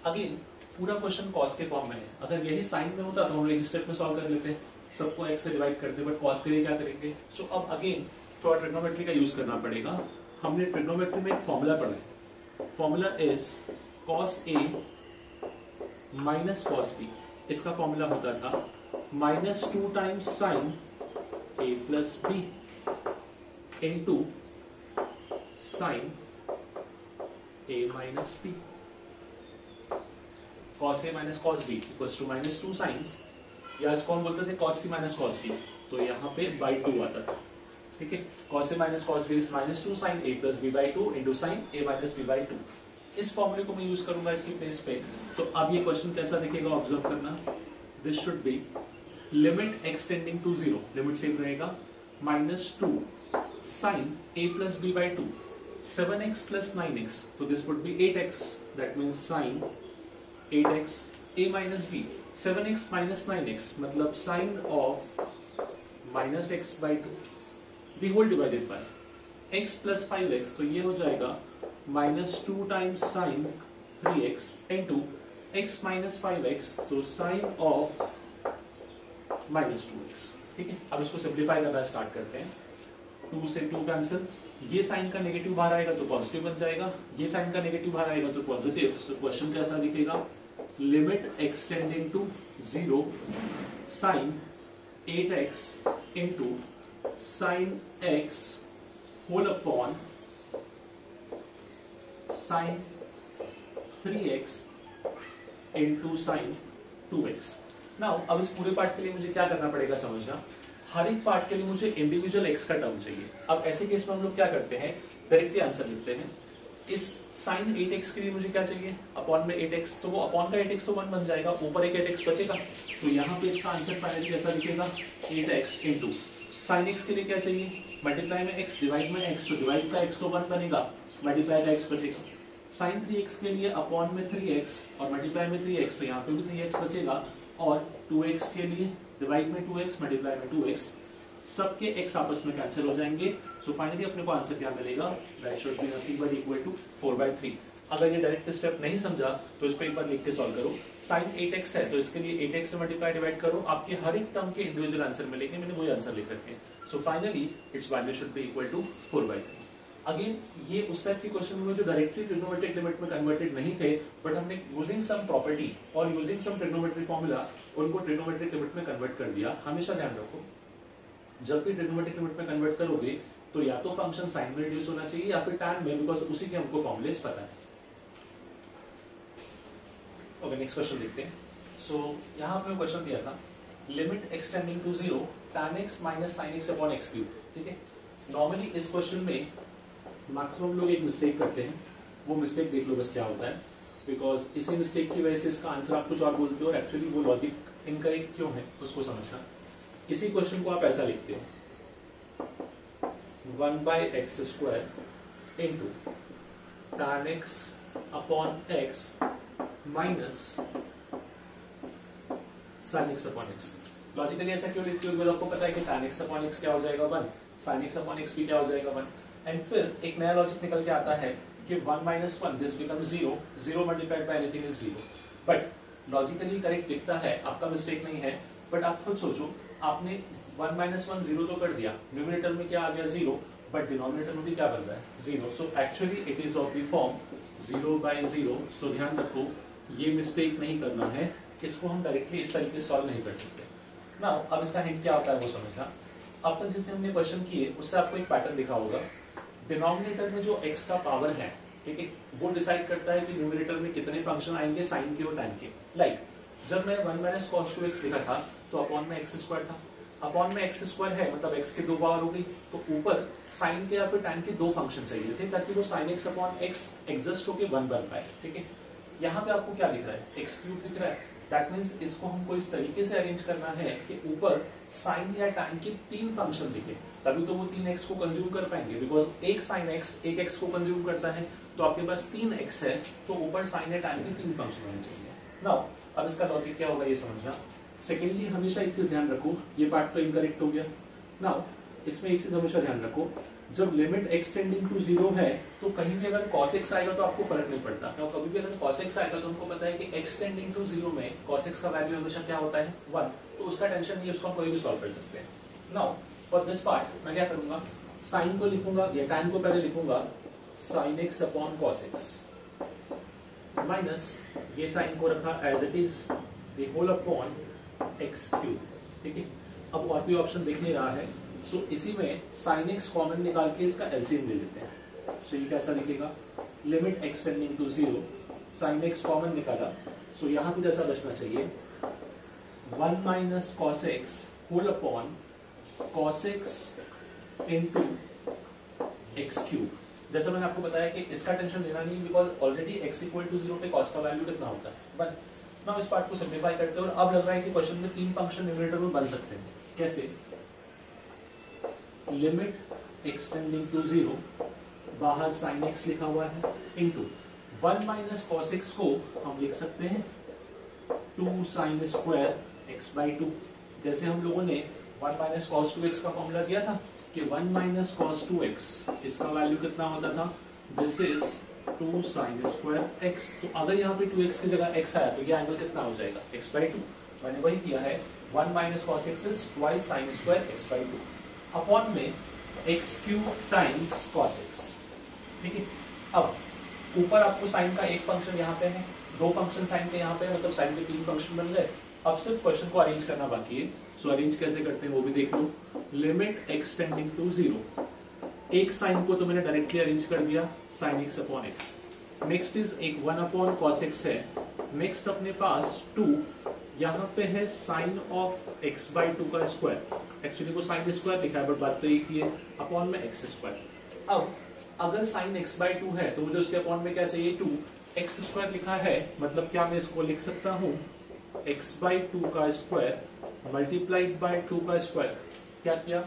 Again पूरा question cos के form में है, अगर यही sign में होता तो हम लोग एक स्टेप में सॉल्व कर लेते, सबको x से डिवाइड करते, बट cos के लिए क्या करेंगे। सो अब अगेन थोड़ा ट्रिग्नोमेट्री का यूज करना पड़ेगा। हमने ट्रिग्नोमेट्री में एक फॉर्मूला पढ़ा है, formula is cos a minus cos b। इसका फॉर्मूला होता था -2 times sine a plus b into sine a minus b। cos a minus cos b equals to -2 sines, या इसको हम बोलते थे cos c minus cos b, तो यहाँ पे बाई 2 आता था, ठीक है। cos a minus cos b is -2 sine a plus b by 2 into sine a minus b by 2। इस फॉर्मूले को मैं यूज करूंगा इसकी प्लेस पे। तो अब ये क्वेश्चन कैसा दिखेगा ऑब्जर्व करना, this should be limit extending to 0, limit same रहेगा, -2 sin a plus b by 2 7x plus 9x, so this would be 8x, that means sin 8x a minus b 7x minus 9x मतलब sin of minus x by 2 the whole divided by x plus 5x, तो ये हो जाएगा -2 times sin 3x into x minus 5x, तो sin of -2x, ठीक है। अब इसको सिंप्लीफाई करना स्टार्ट करते हैं, 2 से 2 कैंसिल, ये साइन का नेगेटिव बाहर आएगा तो पॉजिटिव बन जाएगा, ये साइन का नेगेटिव बाहर आएगा तो पॉजिटिव। सो क्वेश्चन कैसा दिखेगा, limit extending to 0 sine 8x into sine x whole upon sine 3x into sine 2x। Now अब इस पूरे पार्ट के लिए मुझे क्या करना पड़ेगा समझना, हर एक पार्ट के लिए मुझे इंडिविजुअल x का टर्म चाहिए। अब ऐसे केस में हम लोग क्या करते हैं, डायरेक्टली आंसर लिखते हैं। इस sin 8x के लिए मुझे क्या चाहिए, अपॉन में 8x, तो वो अपॉन का 8x तो 1 बन जाएगा, ऊपर एक 8x बचेगा, तो यहाँ पे इसका आंसर फाइनली कैसा दिखेगा 8x इंटू sin x के लिए क्या चाहिए, मल्टीप्लाई में x डिवाइड में x, तो डिवाइड का x तो 1 बनेगा, मल्टीप्लाई का x बचेगा। sin 3x के लिए अपॉन में 3x और मल्टीप्लाई में 3x, तो यहाँ पे भी 3x बचेगा, और 2x के लिए डिवाइड में 2x मल्टीप्लाई में 2x, सबके x आपस में कैंसिल हो जाएंगे। सो फाइनली अपने को आंसर क्या मिलेगा, that should be nothing but equal to 4/3। अगर ये डायरेक्ट स्टेप नहीं समझा तो इसको एक बार लिख के सॉल्व करो। sin 8x है तो इसके लिए 8x से मल्टीप्लाई डिवाइड करो, आपके हर एक टर्म के इंडिविजुअल आंसर मिलेंगे, मैंने वही आंसर लिख रखे हैं। So finally its value should be equal to 4/3। Again ये उस टाइप के क्वेश्चन में जो डायरेक्टली ट्रिग्नोमेट्रिक लिमिट में कन्वर्टेड नहीं थे, बट हमने यूजिंग सम प्रॉपर्टी और यूजिंग सम ट्रिग्नोमेट्रिक फॉर्मूला उनको ट्रिग्नोमेट्रिक लिमिट में कन्वर्ट कर दिया। हमेशा ध्यान रखो, जब भी ट्रिग्नोमेट्रिक लिमिट में कन्वर्ट करोगे तो या तो फंक्शन साइन में रिड्यूस होना चाहिए या फिर टैन में, बिकॉज उसी के हमको फॉर्मूलेस पता है। ओके, नेक्स्ट क्वेश्चन देखते हैं। सो यहाँ पे क्वेश्चन दिया था limit extending to 0 tan x minus sin x upon x cube, ठीक है। नॉर्मली इस क्वेश्चन में मैक्सिमम लोग एक मिस्टेक करते हैं, वो मिस्टेक देख लो बस क्या होता है, बिकॉज इसी मिस्टेक की वजह से इसका आंसर आप कुछ और बोलते हो और एक्चुअली वो लॉजिक इनकरेक्ट क्यों है उसको समझना। इसी क्वेश्चन को आप ऐसा लिखते हो 1/x² into tan x upon x minus sin x upon x। Logically ऐसा क्यों लिखते हो, आपको पता है कि tan x अपॉन x क्या हो जाएगा 1, sin x अपॉन x भी क्या हो जाएगा 1, एंड फिर एक नया लॉजिक निकल के आता है कि 1 minus 1 this become 0, 0 multiplied by anything is 0। But logically correct दिखता है, आपका मिस्टेक नहीं है, बट आप खुद सोचो, आपने 1 minus 1 0 तो कर दिया, न्यूमरेटर में क्या आ गया 0, बट डिनोमिनेटर में भी क्या बन रहा है 0। So actually it is of the form 0/0। सो ध्यान रखो ये मिस्टेक नहीं करना है, इसको हम डायरेक्टली इस तरीके से सॉल्व नहीं कर सकते ना। अब इसका हिंट क्या होता है वो समझना। अब तक जितने हमने क्वेश्चन किए उससे आपको एक पैटर्न दिखा होगा। डिनोमिनेटर में जो x का पावर है, ठीक है, वो डिसाइड करता है कि न्यूमरेटर में कितने फंक्शन आएंगे साइन के और टैन के। लाइक जब मैं 1 माइनस कॉस 2x लिखा था तो अपॉन में x स्क्वायर था, अपॉन में x स्क्वायर है मतलब x की 2 पावर हो गई, तो ऊपर साइन के या फिर टैन के 2 फंक्शन चाहिए थे ताकि वो sine x upon x exist होके 1 बन पाए। ठीक है, यहाँ पे आपको क्या दिख रहा है, एक्स क्यूब दिख रहा है। दैट मीन्स इसको हमको इस तरीके से अरेंज करना है कि ऊपर साइन या टैन के 3 फंक्शन दिखे, तभी तो वो 3x को कंज्यूम कर पाएंगे। बिकॉज एक साइन x एक x को कंज्यूम करता है, तो आपके पास 3x है, तो ऊपर साइन या टैन के 3 फंक्शन होने चाहिए। नाउ अब इसका लॉजिक क्या होगा ये समझना। सेकेंडली हमेशा एक चीज ध्यान रखो, ये पार्ट तो इनकरेक्ट हो गया। नाउ इसमें एक चीज हमेशा ध्यान रखो, जब लिमिट x टेंडिंग टू 0 है तो कहीं भी अगर cos x आएगा तो आपको फर्क नहीं पड़ता। तो कभी भी अगर cos x आएगा तो हमको पता है कि x टेंडिंग टू 0 में cos x का वैल्यू हमेशा क्या होता है 1, तो उसका टेंशन नहीं है, उसको हम कोई भी सॉल्व कर सकते हैं। नाउ फॉर दिस पार्ट मैं क्या करूंगा, साइन को लिखूंगा या टैन को पहले लिखूंगा sin x upon cos x minus ये साइन को रखा as it is the whole upon x cube. ठीक है, अब और भी ऑप्शन दिख नहीं रहा है, सो इसी में sin x कॉमन निकाल के इसका एलसीएम ले लेते हैं। सो ये कैसा लिखेगा, limit x tending to 0 sin x common निकाला, सो यहाँ पे जैसा बचना चाहिए 1 minus cos x whole upon cos x into x cube. जैसा मैंने आपको बताया कि इसका टेंशन लेना नहीं, because already x equal to 0 पे cos का वैल्यू कितना होता है 1। ना इस पार्ट को सिंप्लीफाई करते हैं और अब लग रहा है कि क्वेश्चन में 3 फंक्शन न्यूमरेटर में बन सकते हैं। कैसे, लिमिट x टेंडिंग टू 0 बाहर sin x लिखा हुआ है इंटू 1 माइनस cos x को हम लिख सकते हैं 2 sin स्क्वायर x बाई 2। जैसे हम लोगों ने 1 माइनस cos 2x का फॉर्मूला दिया था कि 1 माइनस cos 2x इसका वैल्यू कितना होता था, this is 2 sin square x। तो अगर यहाँ पे 2x की जगह x आया तो ये एंगल कितना हो जाएगा x बाई 2। मैंने वही किया है, 1 minus cos x is twice sin square x by 2 upon में x cube times cos x। ठीक है, अब ऊपर आपको साइन का एक फंक्शन यहाँ पे है, 2 फंक्शन साइन के यहाँ पे है, मतलब साइन के 3 फंक्शन बन गए। अब सिर्फ क्वेश्चन को अरेंज करना बाकी है। सो अरेंज कैसे करते हैं वो भी देख लो। लिमिट x टेंडिंग टू 0, एक साइन को तो मैंने डायरेक्टली अरेंज कर दिया sin x upon x। Next is एक 1 अपॉन cos x है, नेक्स्ट अपने पास 2, यहाँ पे है साइन ऑफ x बाई 2 का स्क्वायर, एक्चुअली वो साइन स्क्वायर लिखा है बट बात तो एक ही है, अपॉन में x स्क्वायर। अब अगर साइन x बाई 2 है तो मुझे उसके अपॉन में क्या चाहिए 2, x स्क्वायर लिखा है, मतलब क्या मैं इसको लिख सकता हूँ x बाई 2 का स्क्वायर मल्टीप्लाइड बाई 2 का स्क्वायर। क्या किया,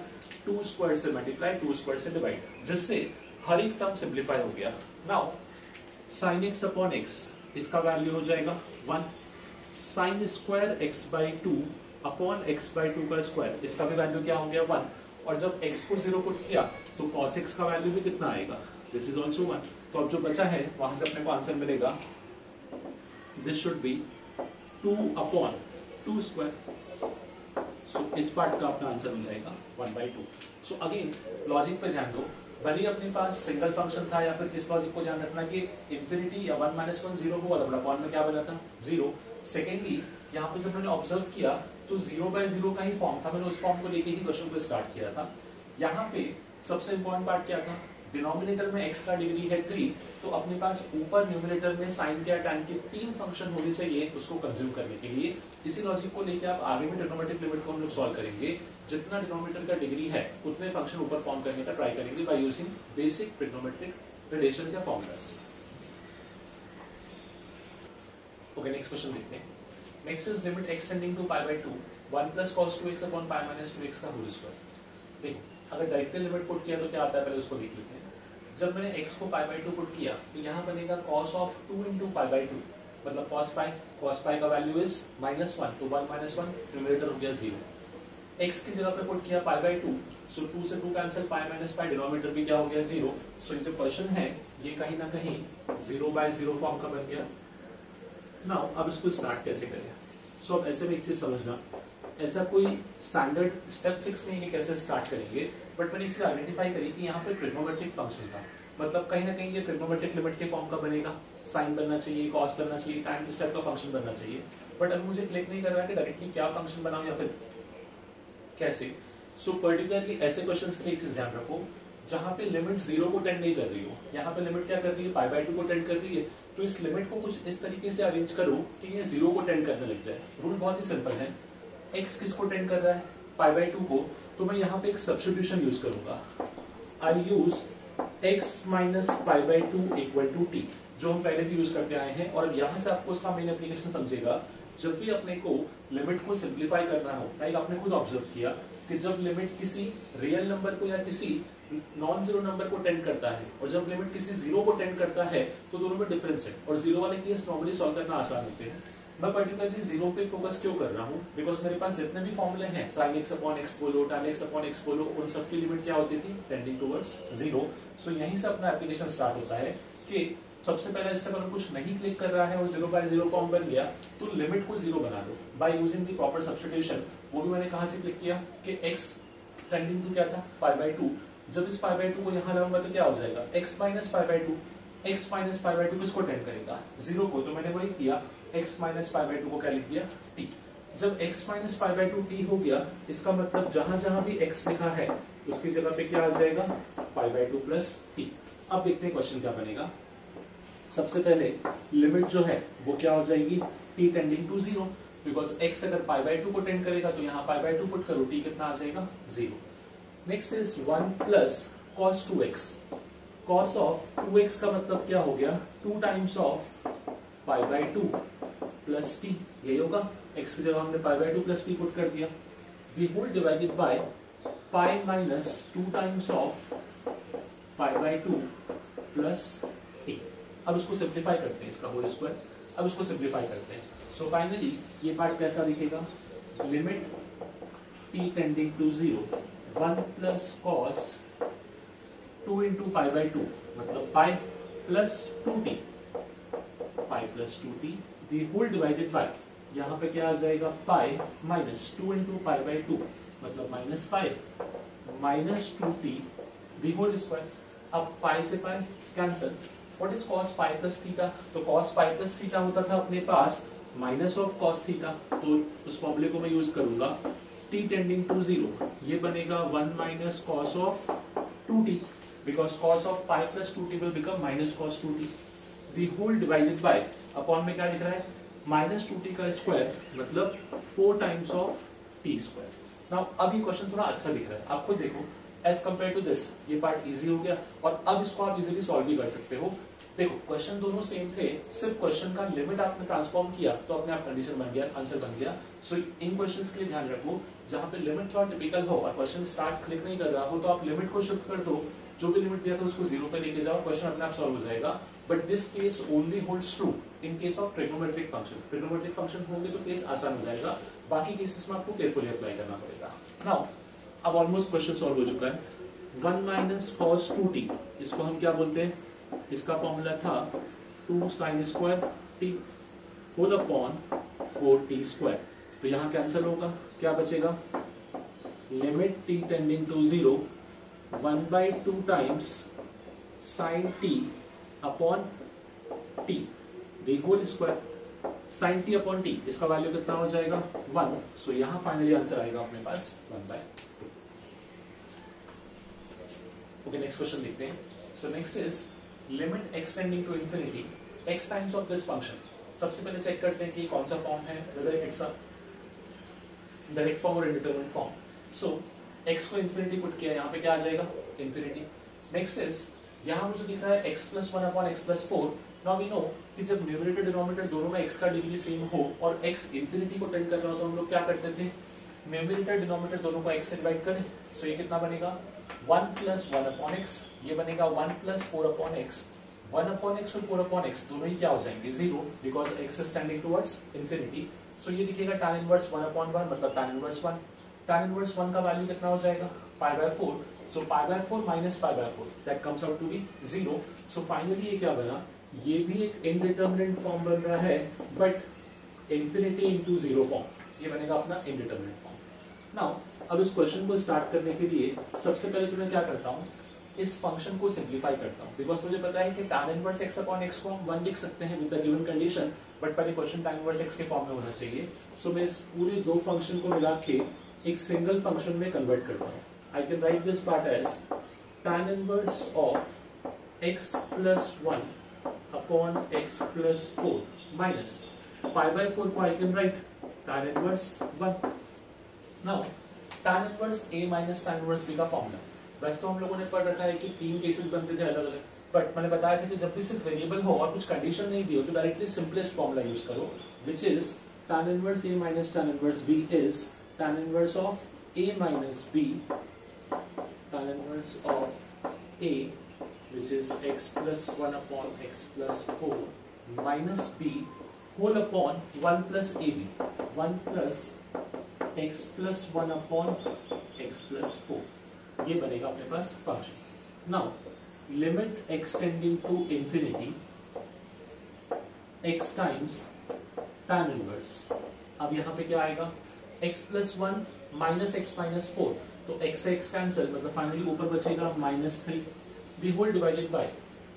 2 स्क्वायर से मल्टीप्लाई 2 स्क्वायर से डिवाइड, जिससे हर एक टर्म सिंप्लीफाई हो गया। Now sin x upon x इसका वैल्यू हो जाएगा 1, sign square x by 2 upon x by 2 का स्क्वायर, इसका भी वैल्यू क्या हो गया 1। और जब x को 0 पुट किया तो cos x का वैल्यू भी कितना आएगा, दिस इज ऑल्सो 1। तो अब जो बचा है वहां से अपने को आंसर मिलेगा, this should be 2 upon 2 square. So इस पार्ट का अपना आंसर हो जाएगा 1/2। सो अगेन लॉजिक पे ध्यान दो, भले ही अपने पास सिंगल फंक्शन था या फिर इस लॉजिक को ध्यान रखना कि इंफिनिटी या 1 माइनस 1 0 हुआ था, अपॉन में क्या बना था 0। सेकेंडली यहाँ पे जब मैंने ऑब्जर्व किया तो 0/0 का ही फॉर्म था, मैंने उस फॉर्म को लेके ही क्वेश्चन को स्टार्ट किया था। यहाँ पे सबसे इंपॉर्टेंट पार्ट क्या था, डिनोमिनेटर में x का डिग्री है 3, तो अपने पास ऊपर न्यूमरेटर में साइन या टैन के 3 फंक्शन होने चाहिए उसको कंज्यूम करने के लिए। इसी लॉजिक को लेके आप आगे में ट्रिग्नोमेट्रिक लिमिट को हम लोग सॉल्व करेंगे, जितना डिनोमिनेटर का डिग्री है उतने फंक्शन ऊपर फॉर्म करने का ट्राई करेंगे by using basic trigonometric relations या फॉर्मूलास। ओके, नेक्स्ट क्वेश्चन देखते हैं। Next is limit x tending to π/2 1 plus cos 2x upon π minus 2x का होल स्क्वायर। देखो अगर डायरेक्टली लिमिट पुट किया तो क्या आता है, पहले उसको देख लेते हैं। जब मैंने x को π/2 पुट किया तो यहाँ बनेगा cos ऑफ 2 इंटू π/2, मतलब cos π का वैल्यू इज -1, तो 1 - 1 न्यूमरेटर हो गया 0। x की जगह पे पुट किया π/2, सो 2 से 2 कैंसिल, π - π डिनोमिनेटर भी क्या हो गया 0। सो ये जो क्वेश्चन है ये कहीं ना कहीं 0/0 फॉर्म का बन गया। नाउ अब इसको स्टार्ट कैसे करें। सो अब ऐसे में एक चीज समझना, ऐसा कोई स्टैंडर्ड स्टेप फिक्स नहीं है कैसे स्टार्ट करेंगे, बट मैंने इसे आइडेंटिफाई करी कि यहाँ पे ट्रिग्नोमेट्रिक फंक्शन था, मतलब कहीं ना कहीं ये ट्रिग्नोमेट्रिक लिमिट के फॉर्म का बनेगा, साइन बनना चाहिए, कॉस बनना चाहिए, टाइम स्टेप का फंक्शन बनना चाहिए। बट अब मुझे क्लिक नहीं कर रहा है कि डायरेक्टली क्या फंक्शन बनाऊं या फिर कैसे। सो पर्टिकुलरली ऐसे क्वेश्चंस के लिए एक चीज ध्यान रखो, जहां पे लिमिट 0 को टेंड नहीं कर रही हो, यहाँ पे लिमिट क्या कर रही है, पाई बाय 2 को टेंड कर रही है, तो इस लिमिट को कुछ इस तरीके से अरेंज करो कि ये 0 को टेंड करने लग जाए। रूल बहुत ही सिंपल है, x किसको टेंड कर रहा है, पाई बाय 2 को, तो मैं यहाँ पे एक सब्स्टिट्यूशन यूज करूंगा, I use x minus pi by 2 equal to t, जो हम पहले भी यूज करते आए हैं। और यहाँ से आपको उसका मेन एप्लीकेशन समझेगा, जब भी अपने को लिमिट को सिंप्लीफाई करना हो, लाइक आपने खुद ऑब्जर्व किया कि जब लिमिट किसी रियल नंबर को या किसी नॉन जीरो नंबर को टेंड करता है और जब लिमिट किसी जीरो को टेंड करता है तो दोनों में डिफरेंस है, और जीरो वाले केस नॉर्मली सॉल्व करना आसान होते हैं। मैं पर्टिकुलरली जीरो पे फोकस क्यों कर रहा हूँ, बिकॉज मेरे पास जितने भी फॉर्मुले हैं, साइन एक्स अपॉन एक्स बोलो, tan x अपॉन एक्स बोलो, उन सबकी लिमिट क्या होती थी, टेंडिंग टुवर्ड्स जीरो। सो यहीं से अपना एप्लीकेशन स्टार्ट होता है कि सबसे पहला स्टेप अगर कुछ नहीं क्लिक कर रहा है और 0 बाय 0 फॉर्म बन गया तो लिमिट को 0 बना दो by using the proper substitution. वो भी मैंने कहां से क्लिक किया कि x टेंडिंग टू क्या था, पाई बाय 2। जब इस पाई बाय 2 को यहां लाऊंगा तो क्या हो जाएगा, x minus pi by 2। x minus pi by 2 किसको टेंड करेगा, 0 को, तो मैंने वही किया, x माइनस पाई बाय 2 को क्या लिख दिया, t। जब x minus pi by 2 t हो गया, इसका मतलब जहां जहां भी x लिखा है उसकी जगह पे क्या आ जाएगा, पाई बाय 2 प्लस t। अब देखते हैं क्वेश्चन क्या बनेगा। सबसे पहले लिमिट जो है वो क्या हो जाएगी, t tending to 0, because x अगर पाई बाय 2 को टेंड करेगा तो यहाँ पाई बाय 2 पुट करो, t कितना आ जाएगा, 0। Next is 1 plus cos 2x। cos of 2x का मतलब क्या हो गया, 2 times of pi by 2 plus t, यही होगा, x की जगह हमने pi by 2 plus t put कर दिया। The whole divided by pi minus 2 times of pi by 2 plus t। अब इसको सिंप्लीफाई करते हैं, इसका होल स्क्वायर, अब इसको सिंप्लीफाई करते हैं। सो फाइनली ये पार्ट कैसा दिखेगा, limit t tending to 0, 1 plus cos 2 into pi by 2, मतलब pi plus 2t, pi plus 2t, the whole divided by, यहाँ पे क्या आ जाएगा, pi minus 2 into pi by 2, मतलब minus pi minus 2t, the whole square. अब pi से pi cancel, what is cos pi plus theta, तो cos pi plus theta होता था अपने पास माइनस ऑफ cos थीटा, तो उस फॉर्मूले को मैं यूज करूंगा, t टेंडिंग टू 0, ये बनेगा 1 minus cos of 2t, because cos of pi plus 2t will become minus cos 2t, the whole divided by, upon में क्या लिख रहा है, माइनस 2t का स्क्वायर, मतलब 4 times of t square. Now अब ये क्वेश्चन थोड़ा अच्छा दिख रहा है, आपको देखो एज कम्पेयर टू दिस, ये पार्ट इजी हो गया और अब इसको आप इजीली सॉल्व भी कर सकते हो। देखो क्वेश्चन दोनों सेम थे, सिर्फ क्वेश्चन का लिमिट आपने ट्रांसफॉर्म किया तो अपने आप कंडीशन बन गया, आंसर बन गया। सो इन क्वेश्चंस के लिए ध्यान रखो, जहां पे लिमिट थोड़ा टिपिकल हो और क्वेश्चन स्टार्ट क्लिक नहीं कर रहा हो तो आप लिमिट को शिफ्ट कर दो, जो भी लिमिट दिया था उसको 0 पे लेके जाओ, क्वेश्चन अपने आप सॉल्व हो जाएगा। But this case only holds true in case of trigonometric function. Trigonometric function होंगे तो केस आसान हो जाएगा, बाकी केसेस में आपको केयरफुली अप्लाई करना पड़ेगा। नाउ अब ऑलमोस्ट क्वेश्चन सॉल्व हो चुका है। 1 माइनस cos 2t, इसको हम क्या बोलते हैं, इसका फॉर्मूला था 2 sine square t whole upon 4t square, तो यहाँ कैंसिल होगा, क्या बचेगा, limit t tending to 0, 1 by 2 times sine t upon t, the whole square, sine t upon t, इसका वैल्यू कितना हो जाएगा, 1। सो यहाँ फाइनली आंसर आएगा अपने पास 1 बाय 2। ओके, नेक्स्ट क्वेश्चन देखते हैं। So next is limit x tending to infinity x times of this function. सबसे पहले चेक करते हैं कि कौन सा फॉर्म है, whether it's a direct form और इंडिटरमिनेट फॉर्म। सो x को इंफिनिटी पुट किया, यहाँ पे क्या आ जाएगा, इंफिनिटी। नेक्स्ट इज यहाँ मुझे दिख रहा है x plus 1 upon x plus 4। Now we know कि जब न्यूमरेटर डिनोमिनेटर दोनों में x का डिग्री सेम हो और x इंफिनिटी को टेंड कर रहा हो तो हम लोग क्या करते थे, न्यूमरेटर डिनोमिनेटर दोनों को x से डिवाइड करें। सो ये कितना बनेगा, 1 प्लस 1 अपॉन x, ये बनेगा 1 plus 4 upon x। 1 upon x और 4 अपॉन x दोनों ही क्या हो जाएंगे, 0, because x is tending towards infinity. So ये दिखेगा tan इनवर्स 1 अपॉन 1, मतलब tan इनवर्स 1। tan इनवर्स 1 का वैल्यू कितना हो जाएगा, pi by 4। So pi by 4 minus pi by 4, that comes out to be 0। So finally ये क्या बना, ये भी एक इनडिटरमिनेट फॉर्म बन रहा है, बट इंफिनिटी इंटू 0 फॉर्म, ये बनेगा अपना इनडिटरमिनेट फॉर्म। नाउ अब इस क्वेश्चन को स्टार्ट करने के लिए सबसे पहले तो मैं क्या करता हूँ, इस फंक्शन को सिंप्लीफाई करता हूं, बिकॉज मुझे पता है कि tan inverse x upon x को हम 1 लिख सकते हैं with the given condition, but पहले क्वेश्चन tan इनवर्स x के फॉर्म में होना चाहिए। सो मैं इस पूरे दो फंक्शन को मिला के एक सिंगल फंक्शन में कन्वर्ट करता हूं। I can write this part as tan inverse of x plus 1 upon x plus 4 minus pi by 4 को I can write tan inverse 1। Now tan inverse a minus tan inverse b का formula वैसे तो हम लोगों ने पढ़ रखा है कि 3 केसेस बनते थे अलग अलग, बट मैंने बताया था कि जब भी सिर्फ वेरिएबल हो और कुछ कंडीशन नहीं दी हो तो डायरेक्टली सिंपलेस्ट फॉर्मूला यूज करो, which is tan inverse a minus tan inverse b is tan inverse of a minus b, tan inverse of a which is x plus 1 upon x plus 4 minus b whole upon 1 plus ab, 1 plus x plus 1 upon x plus 4, ये बनेगा अपने पास function. Now limit extending to infinity x times tan inverse. अब यहां पे क्या आएगा x plus 1 minus x minus 4, तो x से x कैंसिल, मतलब फाइनली ऊपर बचेगा minus 3 the whole divided by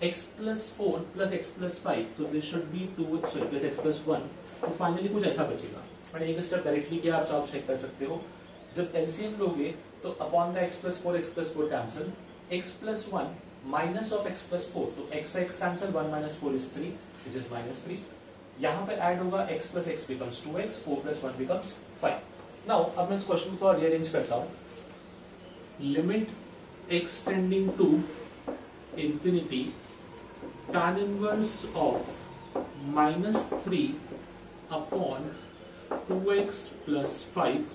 x plus 4 plus x plus 5, तो this should be 2 plus x plus 1, तो फाइनली कुछ ऐसा बचेगा। मैंने एक स्टेप डायरेक्टली किया, आप चेक कर सकते हो। जब एलसीएम लोगे तो अपॉन का x plus 4 cancel, x plus 1 minus of x plus 4, तो x से x cancel, 1 minus 4 is 3 which is minus 3। यहाँ पे ऐड होगा x plus x becomes 2x, 4 plus 1 becomes 5। Now अब मैं इस क्वेश्चन को थोड़ा रीअरेंज करता हूँ। Limit extending to infinity tan inverse of minus 3 upon 2x plus 5,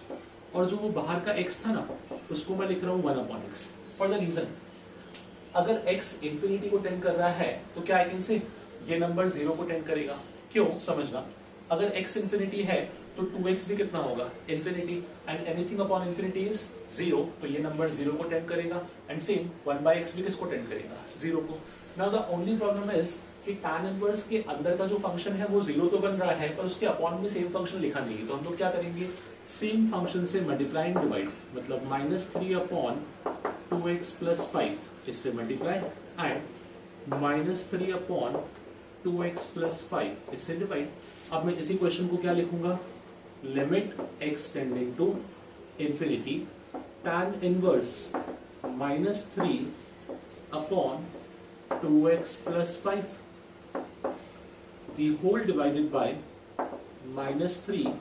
और जो वो बाहर का x था ना उसको मैं लिख रहा हूँ 1 upon x for the reason अगर x इंफिनिटी को टेंड कर रहा है तो क्या आई कैन से ये नंबर 0 को टेंड करेगा। क्यों समझना, अगर x इंफिनिटी है तो 2x भी कितना होगा infinity, and anything upon infinity is 0, तो ये नंबर 0 को टेंड करेगा, एंड सेम 1/x भी किसको टेंड करेगा 0 को। Now the only problem is कि tan इनवर्स के अंदर का जो फंक्शन है वो 0 तो बन रहा है पर उसके अपॉन में सेम फंक्शन लिखा नहीं है, तो हम लोग क्या करेंगे सेम फंक्शन से मल्टीप्लाई एंड डिवाइड, मतलब माइनस 3 अपॉन 2x प्लस 5 इससे multiply and minus 3 upon 2x plus 5 इससे डिवाइड। अब मैं इसी क्वेश्चन को क्या लिखूंगा, limit extending to infinity tan inverse minus 3 upon 2x plus 5 the whole divided by minus 3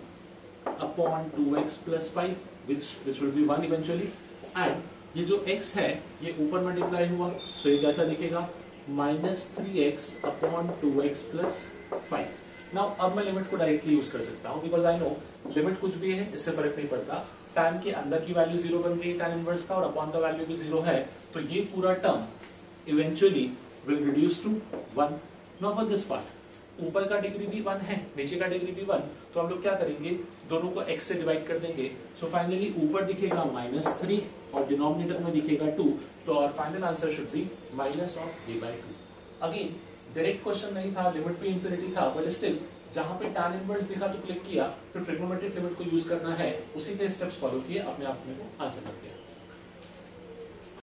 upon 2x plus 5 which will be 1 eventually, and ये जो x है ये ऊपर मल्टीप्लाई हुआ, सो ये कैसा दिखेगा minus 3x upon 2x plus 5। Now अब मैं लिमिट को डायरेक्टली यूज कर सकता हूँ, बिकॉज आई नो लिमिट कुछ भी है इससे फर्क नहीं पड़ता, tan के अंदर की वैल्यू 0 बन गई tan इनवर्स का और अपॉन का वैल्यू भी 0 है, तो ये पूरा term eventually will reduce to 1। Now for this part, ऊपर का डिग्री भी 1 है, नीचे का डिग्री भी 1, तो हम लोग क्या करेंगे दोनों को x से डिवाइड कर देंगे, सो फाइनली ऊपर दिखेगा माइनस 3 और डिनोमिनेटर में दिखेगा 2, तो और final answer should be minus of 3/2। Again direct question नहीं था, लिमिट भी इंफिनिटी था, बट स्टिल जहां पे tan इनवर्स दिखा तो क्लिक किया, तो ट्रिग्नोमेट्रिक लिमिट को यूज करना है, उसी के स्टेप्स फॉलो किए, अपने आप में को आंसर लग गया।